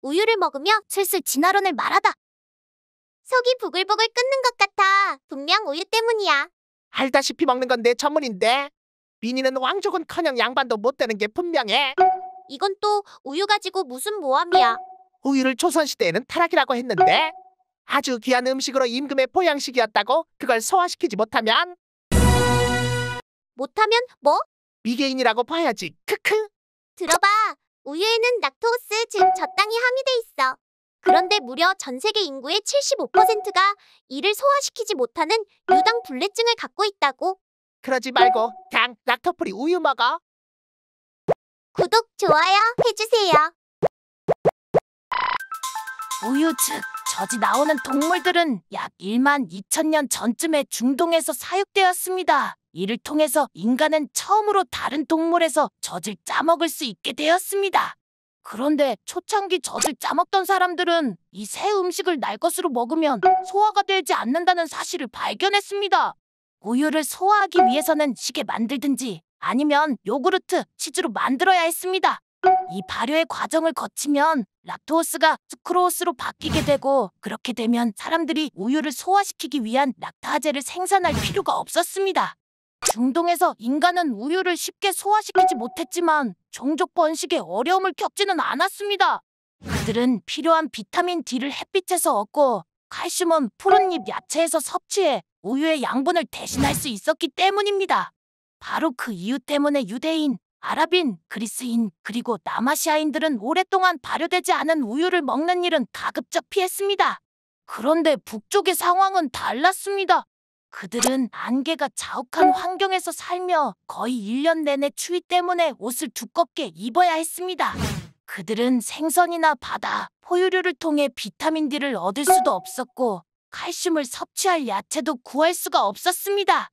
우유를 먹으며 슬슬 진화론을 말하다. 속이 부글부글 끓는 것 같아. 분명 우유 때문이야. 알다시피 먹는 건 내 전문인데. 비니는 왕족은커녕 양반도 못 되는 게 분명해. 이건 또 우유 가지고 무슨 모함이야. 우유를 조선시대에는 타락이라고 했는데 아주 귀한 음식으로 임금의 보양식이었다고. 그걸 소화시키지 못하면 못하면 뭐? 미개인이라고 봐야지. 크크. 들어봐. 우유에는 락토스, 즉 젖당이 함유돼 있어. 그런데 무려 전 세계 인구의 75%가 이를 소화시키지 못하는 유당 불내증을 갖고 있다고. 그러지 말고 그냥 락토프리 우유 먹어. 구독, 좋아요 해주세요. 우유 즉 젖이 나오는 동물들은 약 1만 2천 년 전쯤에 중동에서 사육되었습니다. 이를 통해서 인간은 처음으로 다른 동물에서 젖을 짜먹을 수 있게 되었습니다. 그런데 초창기 젖을 짜먹던 사람들은 이 새 음식을 날 것으로 먹으면 소화가 되지 않는다는 사실을 발견했습니다. 우유를 소화하기 위해서는 시게 만들든지 아니면 요구르트, 치즈로 만들어야 했습니다. 이 발효의 과정을 거치면 락토스가 수크로스로 바뀌게 되고, 그렇게 되면 사람들이 우유를 소화시키기 위한 락타제를 생산할 필요가 없었습니다. 중동에서 인간은 우유를 쉽게 소화시키지 못했지만 종족 번식에 어려움을 겪지는 않았습니다. 그들은 필요한 비타민 D를 햇빛에서 얻고 칼슘은 푸른잎 야채에서 섭취해 우유의 양분을 대신할 수 있었기 때문입니다. 바로 그 이유 때문에 유대인, 아랍인, 그리스인, 그리고 남아시아인들은 오랫동안 발효되지 않은 우유를 먹는 일은 가급적 피했습니다. 그런데 북쪽의 상황은 달랐습니다. 그들은 안개가 자욱한 환경에서 살며 거의 1년 내내 추위 때문에 옷을 두껍게 입어야 했습니다. 그들은 생선이나 바다, 포유류를 통해 비타민 D를 얻을 수도 없었고 칼슘을 섭취할 야채도 구할 수가 없었습니다.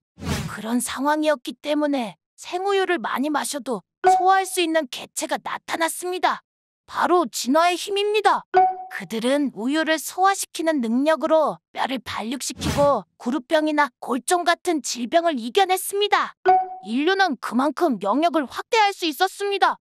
그런 상황이었기 때문에 생우유를 많이 마셔도 소화할 수 있는 개체가 나타났습니다. 바로 진화의 힘입니다. 그들은 우유를 소화시키는 능력으로 뼈를 발육시키고 구루병이나 골종 같은 질병을 이겨냈습니다. 인류는 그만큼 영역을 확대할 수 있었습니다.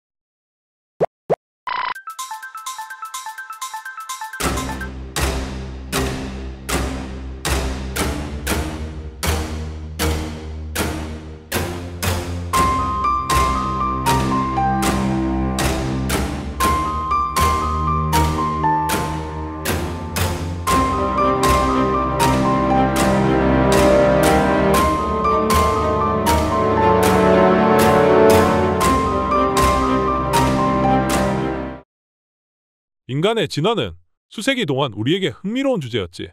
인간의 진화는 수세기 동안 우리에게 흥미로운 주제였지.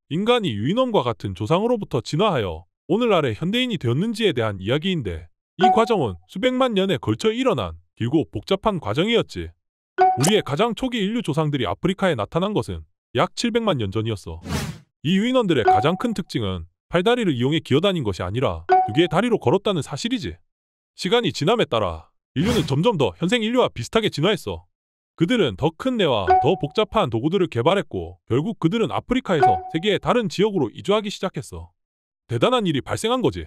인간이 유인원과 같은 조상으로부터 진화하여 오늘날의 현대인이 되었는지에 대한 이야기인데, 이 과정은 수백만 년에 걸쳐 일어난 길고 복잡한 과정이었지. 우리의 가장 초기 인류 조상들이 아프리카에 나타난 것은 약 700만 년 전이었어. 이 유인원들의 가장 큰 특징은 팔다리를 이용해 기어다닌 것이 아니라 두 개의 다리로 걸었다는 사실이지. 시간이 지남에 따라 인류는 점점 더 현생 인류와 비슷하게 진화했어. 그들은 더 큰 뇌와 더 복잡한 도구들을 개발했고, 결국 그들은 아프리카에서 세계의 다른 지역으로 이주하기 시작했어. 대단한 일이 발생한 거지.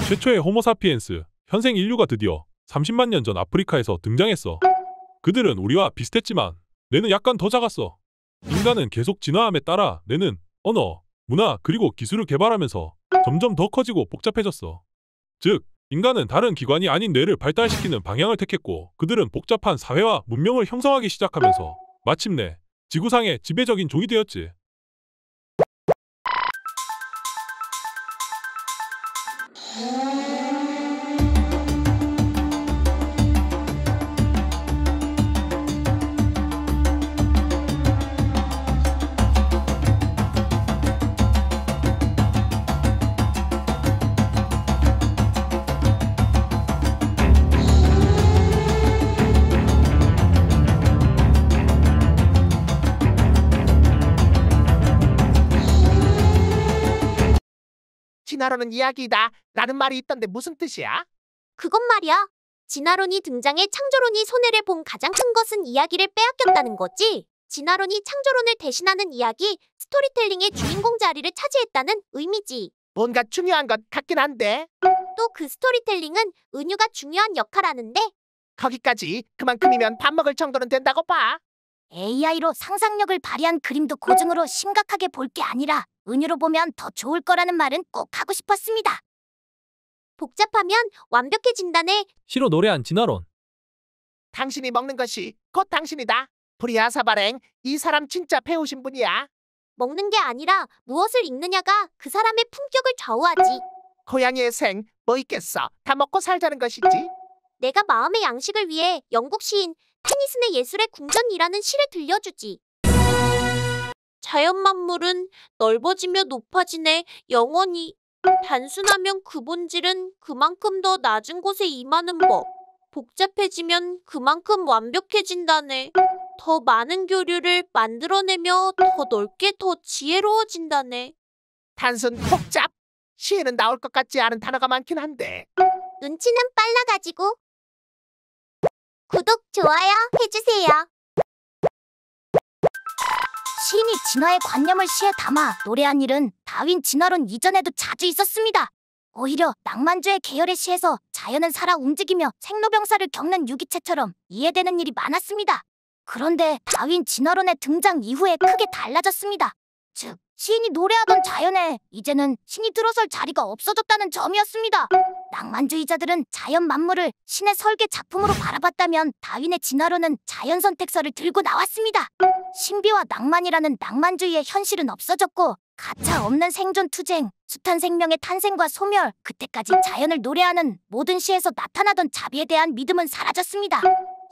최초의 호모사피엔스, 현생 인류가 드디어 30만 년 전 아프리카에서 등장했어. 그들은 우리와 비슷했지만 뇌는 약간 더 작았어. 인간은 계속 진화함에 따라 뇌는 언어, 문화, 그리고 기술을 개발하면서 점점 더 커지고 복잡해졌어. 즉, 인간은 다른 기관이 아닌 뇌를 발달시키는 방향을 택했고, 그들은 복잡한 사회와 문명을 형성하기 시작하면서 마침내 지구상의 지배적인 종이 되었지. 진화론은 이야기이다 라는 말이 있던데 무슨 뜻이야? 그건 말이야. 진화론이 등장해 창조론이 손해를 본 가장 큰 것은 이야기를 빼앗겼다는 거지. 진화론이 창조론을 대신하는 이야기, 스토리텔링의 주인공 자리를 차지했다는 의미지. 뭔가 중요한 것 같긴 한데. 또 그 스토리텔링은 은유가 중요한 역할하는데. 거기까지 그만큼이면 밥 먹을 정도는 된다고 봐. AI로 상상력을 발휘한 그림도 고증으로 심각하게 볼 게 아니라 은유로 보면 더 좋을 거라는 말은 꼭 하고 싶었습니다. 복잡하면 완벽해진다네. 시로 노래한 진화론. 당신이 먹는 것이 곧 당신이다. 브리아사 발행, 이 사람 진짜 배우신 분이야. 먹는 게 아니라 무엇을 읽느냐가 그 사람의 품격을 좌우하지. 고양이의 생, 뭐 있겠어. 다 먹고 살자는 것이지. 내가 마음의 양식을 위해 영국 시인 테니슨의 예술의 궁전이라는 시를 들려주지. 자연 만물은 넓어지며 높아지네 영원히. 단순하면 그 본질은 그만큼 더 낮은 곳에 임하는 법. 복잡해지면 그만큼 완벽해진다네. 더 많은 교류를 만들어내며 더 넓게 더 지혜로워진다네. 단순 복잡. 시에는 나올 것 같지 않은 단어가 많긴 한데. 눈치는 빨라가지고. 구독, 좋아요 해주세요. 시인이 진화의 관념을 시에 담아 노래한 일은 다윈 진화론 이전에도 자주 있었습니다. 오히려 낭만주의 계열의 시에서 자연은 살아 움직이며 생로병사를 겪는 유기체처럼 이해되는 일이 많았습니다. 그런데 다윈 진화론의 등장 이후에 크게 달라졌습니다. 즉, 시인이 노래하던 자연에 이제는 신이 들어설 자리가 없어졌다는 점이었습니다. 낭만주의자들은 자연 만물을 신의 설계 작품으로 바라봤다면 다윈의 진화론은 자연 선택설을 들고 나왔습니다. 신비와 낭만이라는 낭만주의의 현실은 없어졌고 가차 없는 생존 투쟁, 숱한 생명의 탄생과 소멸, 그때까지 자연을 노래하는 모든 시에서 나타나던 자비에 대한 믿음은 사라졌습니다.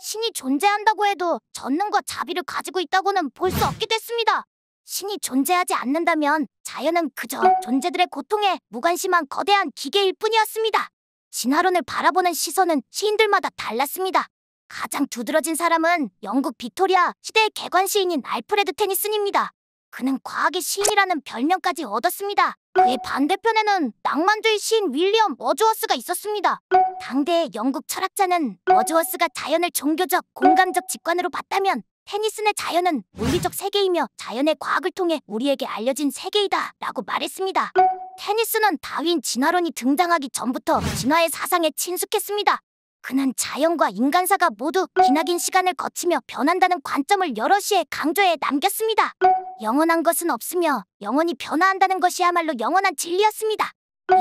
신이 존재한다고 해도 전능과 자비를 가지고 있다고는 볼 수 없게 됐습니다. 신이 존재하지 않는다면 자연은 그저 존재들의 고통에 무관심한 거대한 기계일 뿐이었습니다. 진화론을 바라보는 시선은 시인들마다 달랐습니다. 가장 두드러진 사람은 영국 빅토리아 시대의 개관 시인인 알프레드 테니슨입니다. 그는 과학의 시인이라는 별명까지 얻었습니다. 그의 반대편에는 낭만주의 시인 윌리엄 워즈워스가 있었습니다. 당대의 영국 철학자는 워즈워스가 자연을 종교적, 공감적 직관으로 봤다면 테니슨의 자연은 물리적 세계이며 자연의 과학을 통해 우리에게 알려진 세계이다 라고 말했습니다. 테니슨은 다윈 진화론이 등장하기 전부터 진화의 사상에 친숙했습니다. 그는 자연과 인간사가 모두 기나긴 시간을 거치며 변한다는 관점을 여러 시에 강조해 남겼습니다. 영원한 것은 없으며 영원히 변화한다는 것이야말로 영원한 진리였습니다.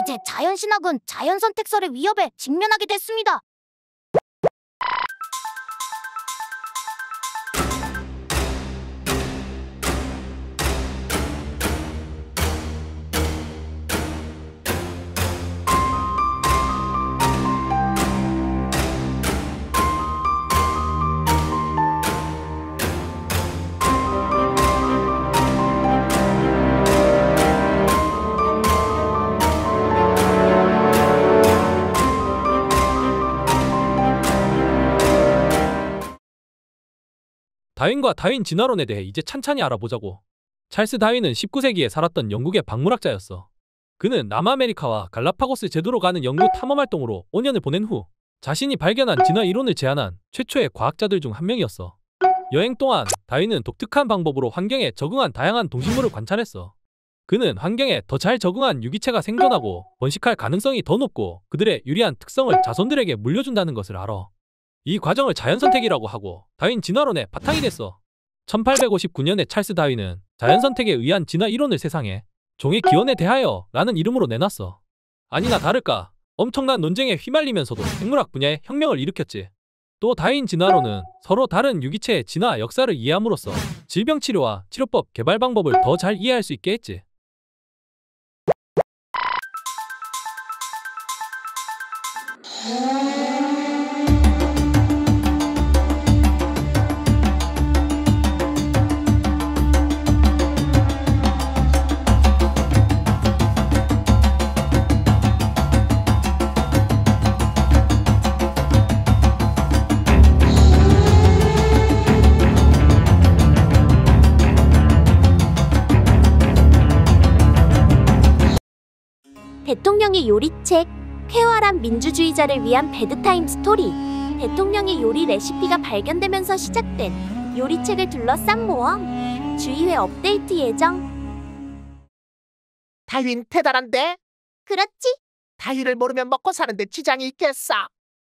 이제 자연신학은 자연선택설의 위협에 직면하게 됐습니다. 다윈과 다윈 진화론에 대해 이제 찬찬히 알아보자고. 찰스 다윈은 19세기에 살았던 영국의 박물학자였어. 그는 남아메리카와 갈라파고스 제도로 가는 연구 탐험 활동으로 5년을 보낸 후 자신이 발견한 진화 이론을 제안한 최초의 과학자들 중 한 명이었어. 여행 동안 다윈은 독특한 방법으로 환경에 적응한 다양한 동식물을 관찰했어. 그는 환경에 더 잘 적응한 유기체가 생존하고 번식할 가능성이 더 높고 그들의 유리한 특성을 자손들에게 물려준다는 것을 알아. 이 과정을 자연선택이라고 하고 다윈 진화론의 바탕이 됐어. 1859년에 찰스 다윈은 자연선택에 의한 진화 이론을 세상에 종의 기원에 대하여 라는 이름으로 내놨어. 아니나 다를까 엄청난 논쟁에 휘말리면서도 생물학 분야에 혁명을 일으켰지. 또 다윈 진화론은 서로 다른 유기체의 진화 역사를 이해함으로써 질병 치료와 치료법 개발 방법을 더 잘 이해할 수 있게 했지. 대통령의 요리책, 쾌활한 민주주의자를 위한 배드타임 스토리. 대통령의 요리 레시피가 발견되면서 시작된 요리책을 둘러싼 모험. 주의회 업데이트 예정. 다윈 대단한데? 그렇지? 다윈을 모르면 먹고 사는데 지장이 있겠어.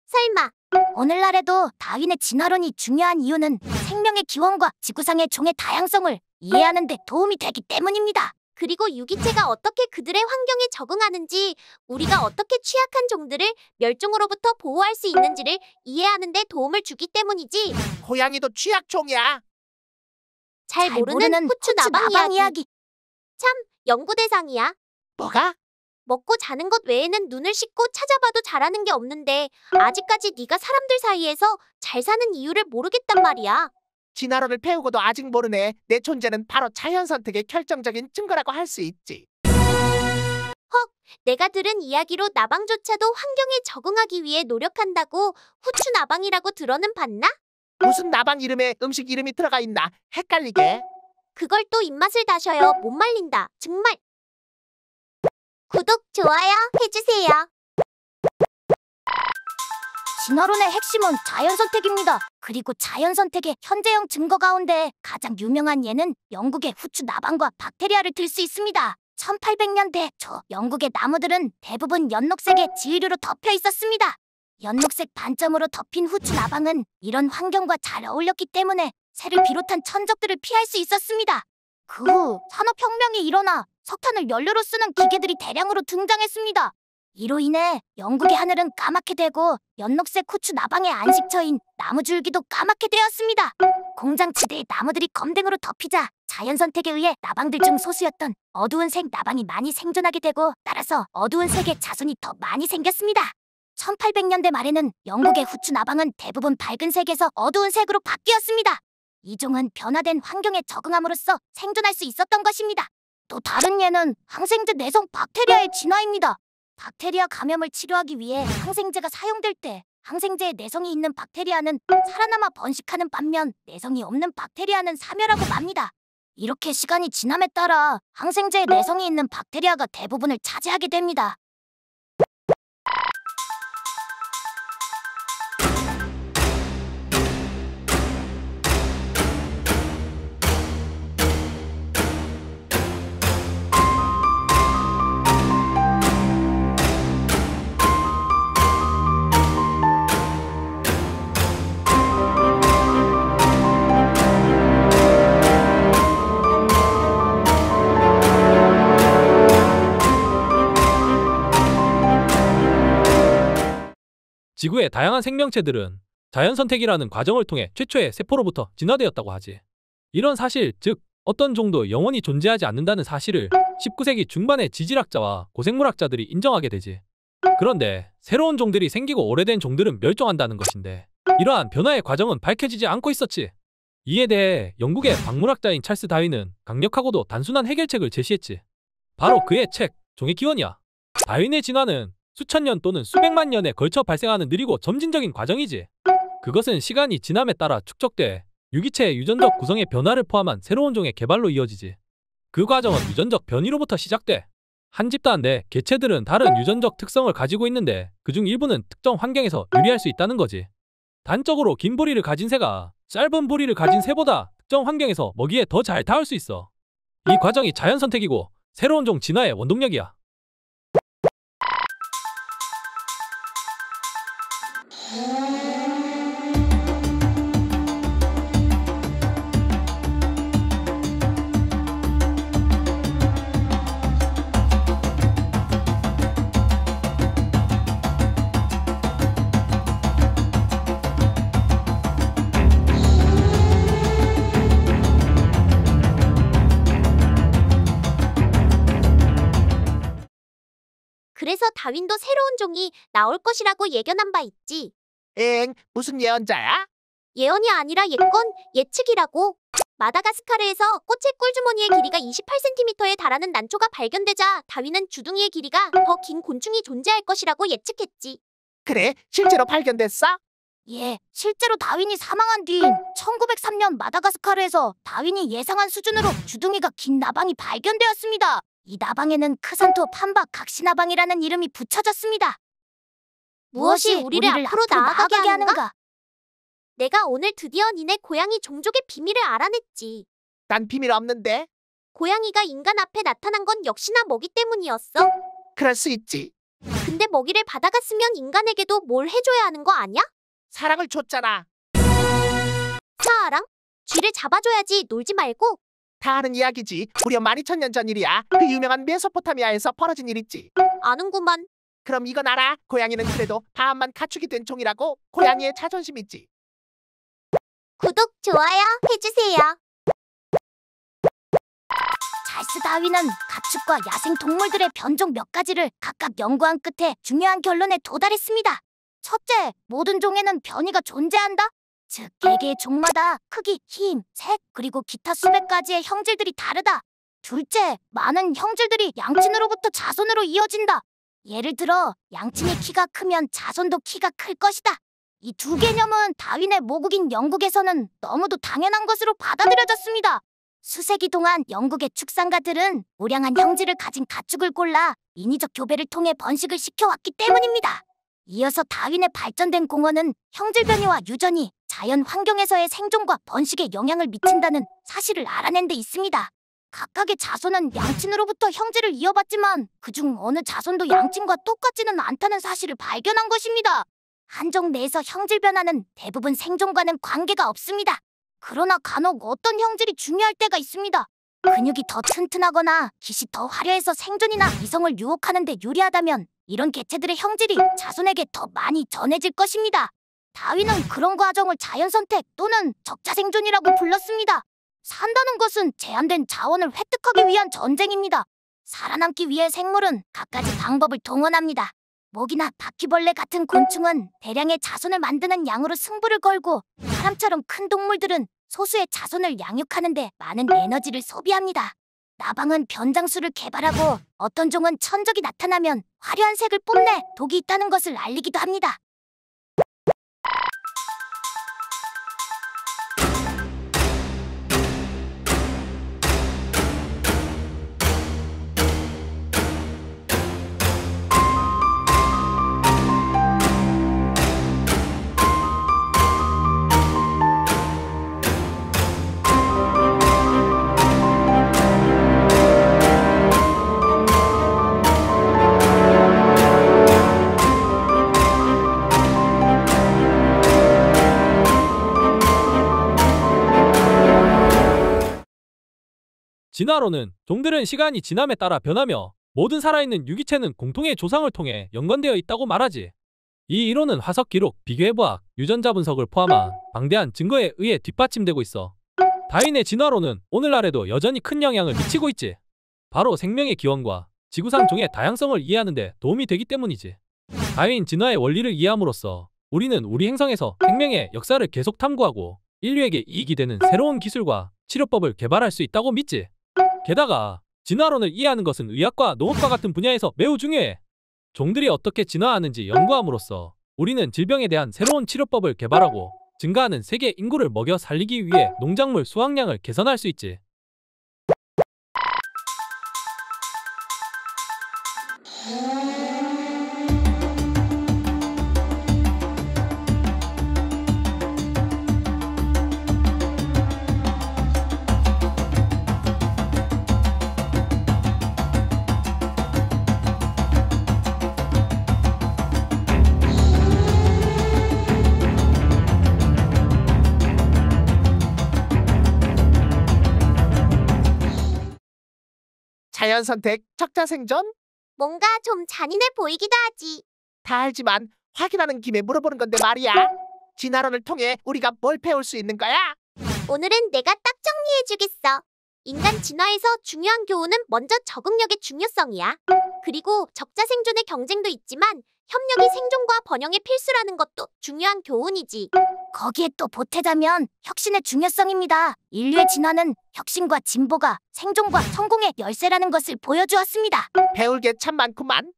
설마 오늘날에도 다윈의 진화론이 중요한 이유는 생명의 기원과 지구상의 종의 다양성을 이해하는 데 도움이 되기 때문입니다. 그리고 유기체가 어떻게 그들의 환경에 적응하는지, 우리가 어떻게 취약한 종들을 멸종으로부터 보호할 수 있는지를 이해하는 데 도움을 주기 때문이지. 고양이도 취약종이야. 잘 모르는 후추 나방 이야기. 참, 연구 대상이야. 뭐가? 먹고 자는 것 외에는 눈을 씻고 찾아봐도 잘하는 게 없는데 아직까지 네가 사람들 사이에서 잘 사는 이유를 모르겠단 말이야. 진화론을 배우고도 아직 모르네. 내 존재는 바로 자연 선택의 결정적인 증거라고 할 수 있지. 내가 들은 이야기로 나방조차도 환경에 적응하기 위해 노력한다고 후추 나방이라고 들어는 봤나? 무슨 나방 이름에 음식 이름이 들어가 있나? 헷갈리게. 그걸 또 입맛을 다셔요. 못 말린다. 정말. 구독, 좋아요 해주세요. 진화론의 핵심은 자연 선택입니다. 그리고 자연 선택의 현재형 증거 가운데 가장 유명한 예는 영국의 후추 나방과 박테리아를 들 수 있습니다. 1800년대 초 영국의 나무들은 대부분 연녹색의 지의류로 덮여 있었습니다. 연녹색 반점으로 덮인 후추 나방은 이런 환경과 잘 어울렸기 때문에 새를 비롯한 천적들을 피할 수 있었습니다. 그 후 산업혁명이 일어나 석탄을 연료로 쓰는 기계들이 대량으로 등장했습니다. 이로 인해 영국의 하늘은 까맣게 되고 연녹색 후추 나방의 안식처인 나무줄기도 까맣게 되었습니다. 공장지대의 나무들이 검댕으로 덮이자 자연 선택에 의해 나방들 중 소수였던 어두운 색 나방이 많이 생존하게 되고, 따라서 어두운 색의 자손이 더 많이 생겼습니다. 1800년대 말에는 영국의 후추 나방은 대부분 밝은 색에서 어두운 색으로 바뀌었습니다. 이 종은 변화된 환경에 적응함으로써 생존할 수 있었던 것입니다. 또 다른 예는 항생제 내성 박테리아의 진화입니다. 박테리아 감염을 치료하기 위해 항생제가 사용될 때 항생제에 내성이 있는 박테리아는 살아남아 번식하는 반면 내성이 없는 박테리아는 사멸하고 맙니다. 이렇게 시간이 지남에 따라 항생제에 내성이 있는 박테리아가 대부분을 차지하게 됩니다. 지구의 다양한 생명체들은 자연 선택이라는 과정을 통해 최초의 세포로부터 진화되었다고 하지. 이런 사실, 즉 어떤 종도 영원히 존재하지 않는다는 사실을 19세기 중반의 지질학자와 고생물학자들이 인정하게 되지. 그런데 새로운 종들이 생기고 오래된 종들은 멸종한다는 것인데, 이러한 변화의 과정은 밝혀지지 않고 있었지. 이에 대해 영국의 박물학자인 찰스 다윈은 강력하고도 단순한 해결책을 제시했지. 바로 그의 책, 종의 기원이야. 다윈의 진화는 수천 년 또는 수백만 년에 걸쳐 발생하는 느리고 점진적인 과정이지. 그것은 시간이 지남에 따라 축적돼 유기체의 유전적 구성의 변화를 포함한 새로운 종의 개발로 이어지지. 그 과정은 유전적 변이로부터 시작돼. 한 집단 내 개체들은 다른 유전적 특성을 가지고 있는데 그중 일부는 특정 환경에서 유리할 수 있다는 거지. 단적으로 긴 부리를 가진 새가 짧은 부리를 가진 새보다 특정 환경에서 먹이에 더 잘 닿을 수 있어. 이 과정이 자연 선택이고 새로운 종 진화의 원동력이야. 그래서 다윈도 새로운 종이 나올 것이라고 예견한 바 있지. 무슨 예언자야? 예언이 아니라 예건, 예측이라고. 마다가스카르에서 꽃의 꿀주머니의 길이가 28cm에 달하는 난초가 발견되자 다윈은 주둥이의 길이가 더 긴 곤충이 존재할 것이라고 예측했지. 그래, 실제로 발견됐어? 예, 실제로 다윈이 사망한 뒤인 1903년 마다가스카르에서 다윈이 예상한 수준으로 주둥이가 긴 나방이 발견되었습니다. 이 나방에는 크산토 판바 각시나방이라는 이름이 붙여졌습니다. 무엇이 우리를 앞으로 나아가게 하는가? 내가 오늘 드디어 니네 고양이 종족의 비밀을 알아냈지. 난 비밀 없는데. 고양이가 인간 앞에 나타난 건 역시나 먹이 때문이었어. 그럴 수 있지. 근데 먹이를 받아갔으면 인간에게도 뭘 해줘야 하는 거 아냐? 사랑을 줬잖아. 사랑? 쥐를 잡아줘야지 놀지 말고. 다 아는 이야기지. 무려 12,000년 전 일이야. 그 유명한 메소포타미아에서 벌어진 일 있지. 아는구만. 그럼 이건 알아? 고양이는 그래도 마음만 가축이 된 종이라고. 고양이의 자존심 있지. 구독, 좋아요 해주세요. 찰스 다윈은 가축과 야생 동물들의 변종 몇 가지를 각각 연구한 끝에 중요한 결론에 도달했습니다. 첫째, 모든 종에는 변이가 존재한다. 즉, 개개의 종마다 크기, 힘, 색, 그리고 기타 수백 가지의 형질들이 다르다. 둘째, 많은 형질들이 양친으로부터 자손으로 이어진다. 예를 들어, 양친이 키가 크면 자손도 키가 클 것이다. 이 두 개념은 다윈의 모국인 영국에서는 너무도 당연한 것으로 받아들여졌습니다. 수세기 동안 영국의 축산가들은 우량한 형질을 가진 가축을 골라 인위적 교배를 통해 번식을 시켜왔기 때문입니다. 이어서 다윈의 발전된 공언은 형질 변이와 유전이 자연 환경에서의 생존과 번식에 영향을 미친다는 사실을 알아낸 데 있습니다. 각각의 자손은 양친으로부터 형질을 이어받지만 그중 어느 자손도 양친과 똑같지는 않다는 사실을 발견한 것입니다. 한종 내에서 형질 변화는 대부분 생존과는 관계가 없습니다. 그러나 간혹 어떤 형질이 중요할 때가 있습니다. 근육이 더 튼튼하거나 깃이 더 화려해서 생존이나 이성을 유혹하는 데 유리하다면 이런 개체들의 형질이 자손에게 더 많이 전해질 것입니다. 다윈은 그런 과정을 자연선택 또는 적자생존이라고 불렀습니다. 산다는 것은 제한된 자원을 획득하기 위한 전쟁입니다. 살아남기 위해 생물은 갖가지 방법을 동원합니다. 모기나 바퀴벌레 같은 곤충은 대량의 자손을 만드는 양으로 승부를 걸고 사람처럼 큰 동물들은 소수의 자손을 양육하는 데 많은 에너지를 소비합니다. 나방은 변장수를 개발하고 어떤 종은 천적이 나타나면 화려한 색을 뽐내 독이 있다는 것을 알리기도 합니다. 진화론은 종들은 시간이 지남에 따라 변하며 모든 살아있는 유기체는 공통의 조상을 통해 연관되어 있다고 말하지. 이 이론은 화석 기록, 비교해부학, 유전자 분석을 포함한 방대한 증거에 의해 뒷받침되고 있어. 다윈의 진화론은 오늘날에도 여전히 큰 영향을 미치고 있지. 바로 생명의 기원과 지구상 종의 다양성을 이해하는 데 도움이 되기 때문이지. 다윈 진화의 원리를 이해함으로써 우리는 우리 행성에서 생명의 역사를 계속 탐구하고 인류에게 이익이 되는 새로운 기술과 치료법을 개발할 수 있다고 믿지. 게다가 진화론을 이해하는 것은 의학과 농업과 같은 분야에서 매우 중요해. 종들이 어떻게 진화하는지 연구함으로써 우리는 질병에 대한 새로운 치료법을 개발하고 증가하는 세계 인구를 먹여 살리기 위해 농작물 수확량을 개선할 수 있지. 자연 선택, 적자 생존? 뭔가 좀 잔인해 보이기도 하지. 다 알지만 확인하는 김에 물어보는 건데 말이야. 진화론을 통해 우리가 뭘 배울 수 있는 거야? 오늘은 내가 딱 정리해주겠어. 인간 진화에서 중요한 교훈은 먼저 적응력의 중요성이야. 그리고 적자 생존의 경쟁도 있지만 협력이 생존과 번영의 필수라는 것도 중요한 교훈이지. 거기에 또 보태자면 혁신의 중요성입니다. 인류의 진화는 혁신과 진보가 생존과 성공의 열쇠라는 것을 보여주었습니다. 배울 게 참 많구만.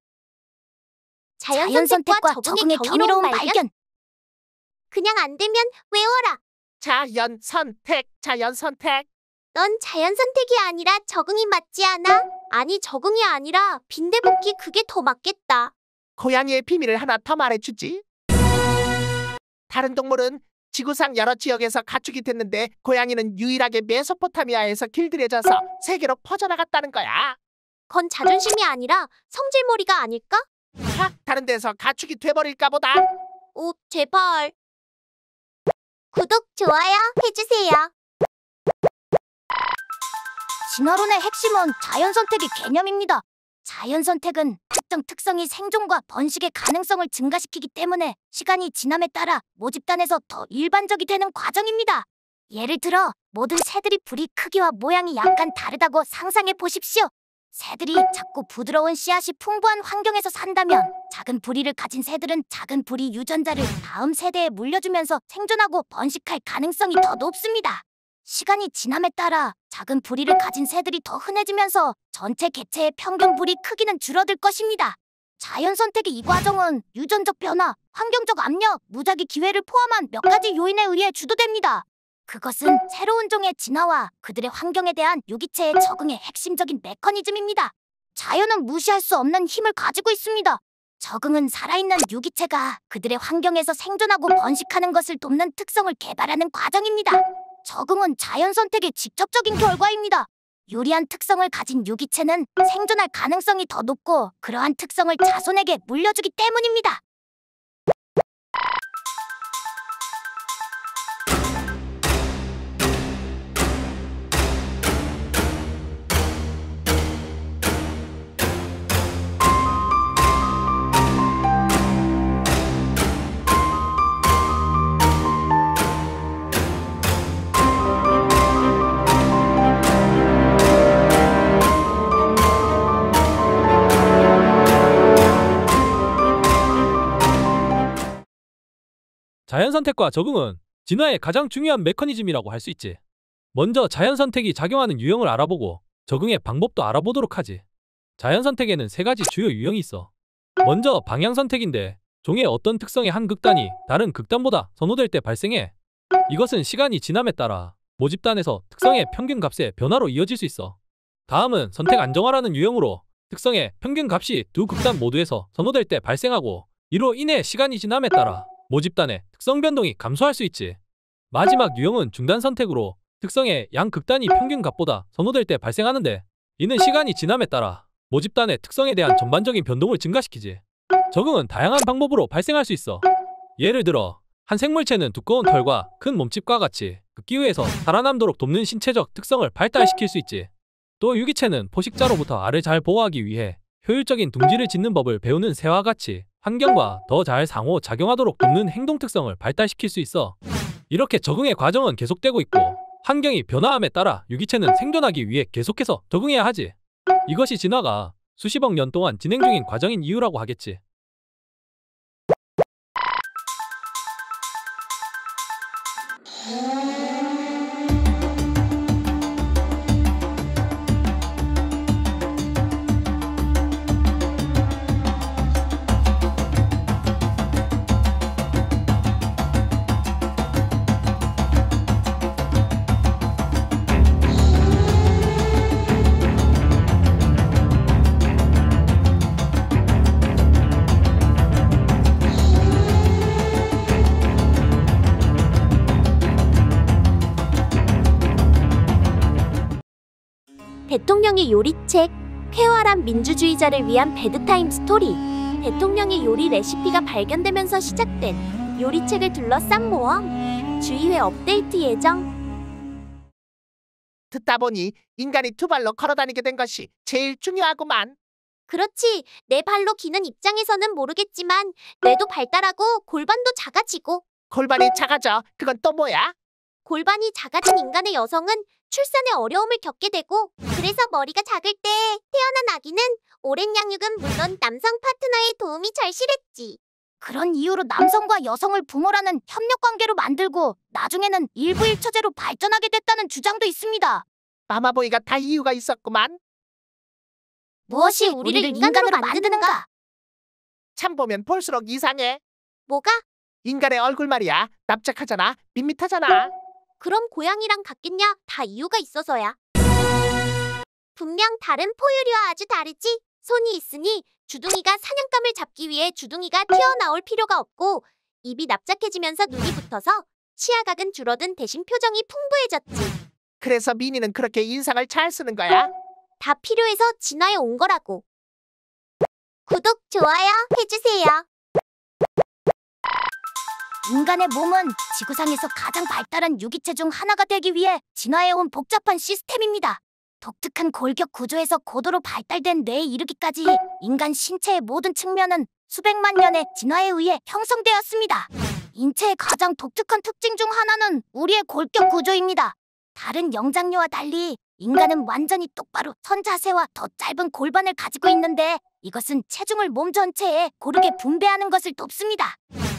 자연 선택과 적응의 경이로운 발견. 그냥 안 되면 외워라. 자연 선택, 자연 선택. 넌 자연 선택이 아니라 적응이 맞지 않아? 아니, 적응이 아니라 빈대볶기, 그게 더 맞겠다. 고양이의 비밀을 하나 더 말해주지. 다른 동물은 지구상 여러 지역에서 가축이 됐는데 고양이는 유일하게 메소포타미아에서 길들여져서 세계로 퍼져나갔다는 거야. 그건 자존심이 아니라 성질머리가 아닐까? 다른 데서 가축이 돼버릴까 보다. 오, 제발. 구독, 좋아요 해주세요. 진화론의 핵심은 자연선택의 개념입니다. 자연선택은 특정 특성이 생존과 번식의 가능성을 증가시키기 때문에 시간이 지남에 따라 모집단에서 더 일반적이 되는 과정입니다. 예를 들어 모든 새들이 부리 크기와 모양이 약간 다르다고 상상해 보십시오. 새들이 작고 부드러운 씨앗이 풍부한 환경에서 산다면 작은 부리를 가진 새들은 작은 부리 유전자를 다음 세대에 물려주면서 생존하고 번식할 가능성이 더 높습니다. 시간이 지남에 따라 작은 부리를 가진 새들이 더 흔해지면서 전체 개체의 평균 부리 크기는 줄어들 것입니다. 자연 선택의 이 과정은 유전적 변화, 환경적 압력, 무작위 기회를 포함한 몇 가지 요인에 의해 주도됩니다. 그것은 새로운 종의 진화와 그들의 환경에 대한 유기체의 적응의 핵심적인 메커니즘입니다. 자연은 무시할 수 없는 힘을 가지고 있습니다. 적응은 살아있는 유기체가 그들의 환경에서 생존하고 번식하는 것을 돕는 특성을 개발하는 과정입니다. 적응은 자연 선택의 직접적인 결과입니다. 유리한 특성을 가진 유기체는 생존할 가능성이 더 높고 그러한 특성을 자손에게 물려주기 때문입니다. 자연선택과 적응은 진화의 가장 중요한 메커니즘이라고 할 수 있지. 먼저 자연선택이 작용하는 유형을 알아보고 적응의 방법도 알아보도록 하지. 자연선택에는 세 가지 주요 유형이 있어. 먼저 방향선택인데 종의 어떤 특성의 한 극단이 다른 극단보다 선호될 때 발생해. 이것은 시간이 지남에 따라 모집단에서 특성의 평균값의 변화로 이어질 수 있어. 다음은 선택 안정화라는 유형으로 특성의 평균값이 두 극단 모두에서 선호될 때 발생하고 이로 인해 시간이 지남에 따라 모집단의 특성 변동이 감소할 수 있지. 마지막 유형은 중단 선택으로 특성의 양 극단이 평균값보다 선호될 때 발생하는데 이는 시간이 지남에 따라 모집단의 특성에 대한 전반적인 변동을 증가시키지. 적응은 다양한 방법으로 발생할 수 있어. 예를 들어 한 생물체는 두꺼운 털과 큰 몸집과 같이 극기후에서 살아남도록 돕는 신체적 특성을 발달시킬 수 있지. 또 유기체는 포식자로부터 알을 잘 보호하기 위해 효율적인 둥지를 짓는 법을 배우는 새와 같이 환경과 더 잘 상호작용하도록 돕는 행동 특성을 발달시킬 수 있어. 이렇게 적응의 과정은 계속되고 있고 환경이 변화함에 따라 유기체는 생존하기 위해 계속해서 적응해야 하지. 이것이 진화가 수십억 년 동안 진행 중인 과정인 이유라고 하겠지. 대통령의 요리책, 쾌활한 민주주의자를 위한 배드타임 스토리. 대통령의 요리 레시피가 발견되면서 시작된 요리책을 둘러싼 모험. 주의회 업데이트 예정. 듣다 보니 인간이 두 발로 걸어다니게 된 것이 제일 중요하구만. 그렇지, 내 발로 기는 입장에서는 모르겠지만 뇌도 발달하고 골반도 작아지고. 골반이 작아져. 그건 또 뭐야? 골반이 작아진 인간의 여성은 출산에 어려움을 겪게 되고, 그래서 머리가 작을 때 태어난 아기는 오랜 양육은 물론 남성 파트너의 도움이 절실했지. 그런 이유로 남성과 여성을 부모라는 협력관계로 만들고 나중에는 일부일처제로 발전하게 됐다는 주장도 있습니다. 마마보이가 다 이유가 있었구만. 무엇이 우리를 인간으로 만드는가? 참 보면 볼수록 이상해. 뭐가? 인간의 얼굴 말이야. 납작하잖아. 밋밋하잖아. 그럼 고양이랑 같겠냐? 다 이유가 있어서야. 분명 다른 포유류와 아주 다르지? 손이 있으니 주둥이가 사냥감을 잡기 위해 주둥이가 튀어나올 필요가 없고, 입이 납작해지면서 눈이 붙어서 시야각은 줄어든 대신 표정이 풍부해졌지. 그래서 미니는 그렇게 인상을 잘 쓰는 거야? 다 필요해서 진화해 온 거라고. 구독, 좋아요 해주세요. 인간의 몸은 지구상에서 가장 발달한 유기체 중 하나가 되기 위해 진화해온 복잡한 시스템입니다. 독특한 골격 구조에서 고도로 발달된 뇌에 이르기까지 인간 신체의 모든 측면은 수백만 년의 진화에 의해 형성되었습니다. 인체의 가장 독특한 특징 중 하나는 우리의 골격 구조입니다. 다른 영장류와 달리 인간은 완전히 똑바로 선 자세와 더 짧은 골반을 가지고 있는데 이것은 체중을 몸 전체에 고르게 분배하는 것을 돕습니다.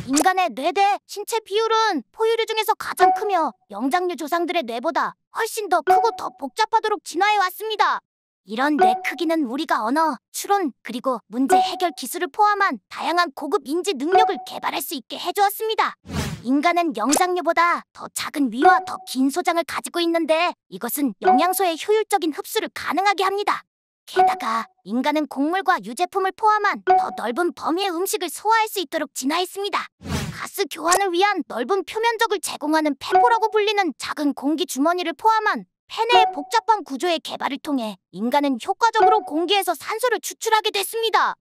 인간의 뇌 대 신체 비율은 포유류 중에서 가장 크며 영장류 조상들의 뇌보다 훨씬 더 크고 더 복잡하도록 진화해 왔습니다. 이런 뇌 크기는 우리가 언어, 추론, 그리고 문제 해결 기술을 포함한 다양한 고급 인지 능력을 개발할 수 있게 해주었습니다. 인간은 영장류보다 더 작은 위와 더 긴 소장을 가지고 있는데 이것은 영양소의 효율적인 흡수를 가능하게 합니다. 게다가 인간은 곡물과 유제품을 포함한 더 넓은 범위의 음식을 소화할 수 있도록 진화했습니다. 가스 교환을 위한 넓은 표면적을 제공하는 폐포라고 불리는 작은 공기 주머니를 포함한 폐내의 복잡한 구조의 개발을 통해 인간은 효과적으로 공기에서 산소를 추출하게 됐습니다.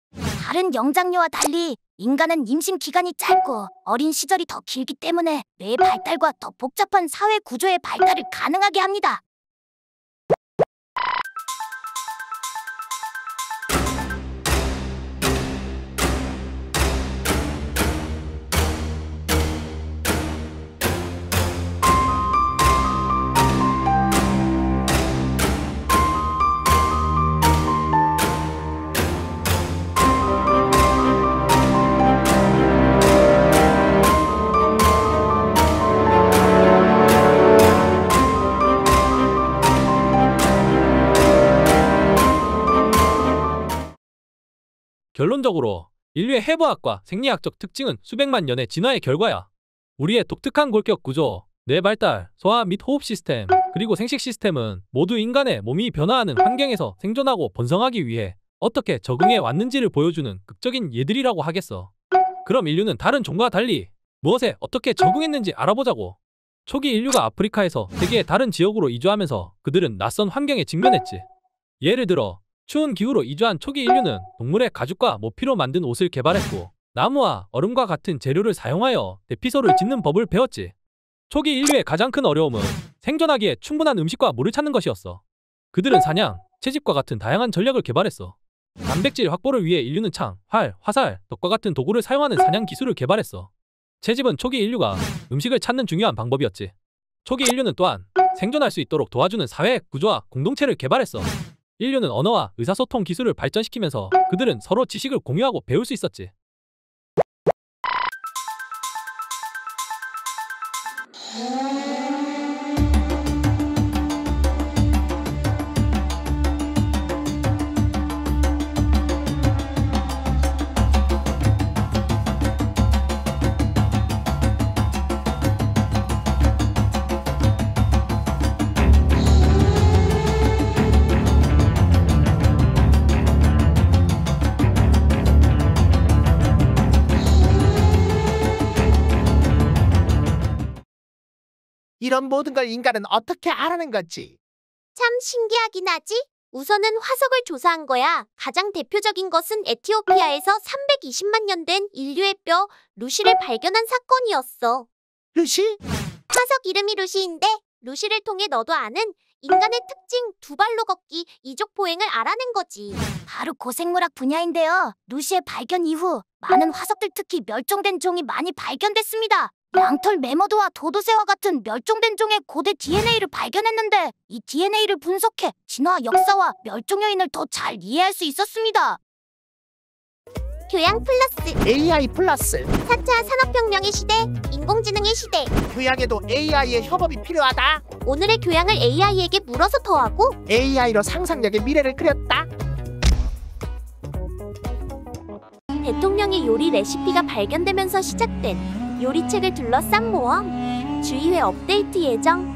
다른 영장류와 달리 인간은 임신 기간이 짧고 어린 시절이 더 길기 때문에 뇌의 발달과 더 복잡한 사회 구조의 발달을 가능하게 합니다. 결론적으로 인류의 해부학과 생리학적 특징은 수백만 년의 진화의 결과야. 우리의 독특한 골격 구조, 뇌 발달, 소화 및 호흡 시스템, 그리고 생식 시스템은 모두 인간의 몸이 변화하는 환경에서 생존하고 번성하기 위해 어떻게 적응해 왔는지를 보여주는 극적인 예들이라고 하겠어. 그럼 인류는 다른 종과 달리 무엇에 어떻게 적응했는지 알아보자고. 초기 인류가 아프리카에서 세계의 다른 지역으로 이주하면서 그들은 낯선 환경에 직면했지. 예를 들어 추운 기후로 이주한 초기 인류는 동물의 가죽과 모피로 만든 옷을 개발했고 나무와 얼음과 같은 재료를 사용하여 대피소를 짓는 법을 배웠지. 초기 인류의 가장 큰 어려움은 생존하기에 충분한 음식과 물을 찾는 것이었어. 그들은 사냥, 채집과 같은 다양한 전략을 개발했어. 단백질 확보를 위해 인류는 창, 활, 화살, 덕과 같은 도구를 사용하는 사냥 기술을 개발했어. 채집은 초기 인류가 음식을 찾는 중요한 방법이었지. 초기 인류는 또한 생존할 수 있도록 도와주는 사회 구조와 공동체를 개발했어. 인류는 언어와 의사소통 기술을 발전시키면서 그들은 서로 지식을 공유하고 배울 수 있었지. 이런 모든 걸 인간은 어떻게 알아낸 거지? 참 신기하긴 하지? 우선은 화석을 조사한 거야. 가장 대표적인 것은 에티오피아에서 320만 년 된 인류의 뼈 루시를 발견한 사건이었어. 루시? 화석 이름이 루시인데 루시를 통해 너도 아는 인간의 특징 두 발로 걷기 이족 보행을 알아낸 거지. 바로 고생물학 분야인데요. 루시의 발견 이후 많은 화석들, 특히 멸종된 종이 많이 발견됐습니다. 양털 매머드와 도도새와 같은 멸종된 종의 고대 DNA를 발견했는데 이 DNA를 분석해 진화 역사와 멸종 요인을 더 잘 이해할 수 있었습니다. 교양 플러스 AI 플러스 4차 산업혁명의 시대, 인공지능의 시대. 교양에도 AI의 협업이 필요하다. 오늘의 교양을 AI에게 물어서 더하고 AI로 상상력의 미래를 그렸다. 대통령의 요리 레시피가 발견되면서 시작된 요리책을 둘러싼 모험. 주의회 업데이트 예정.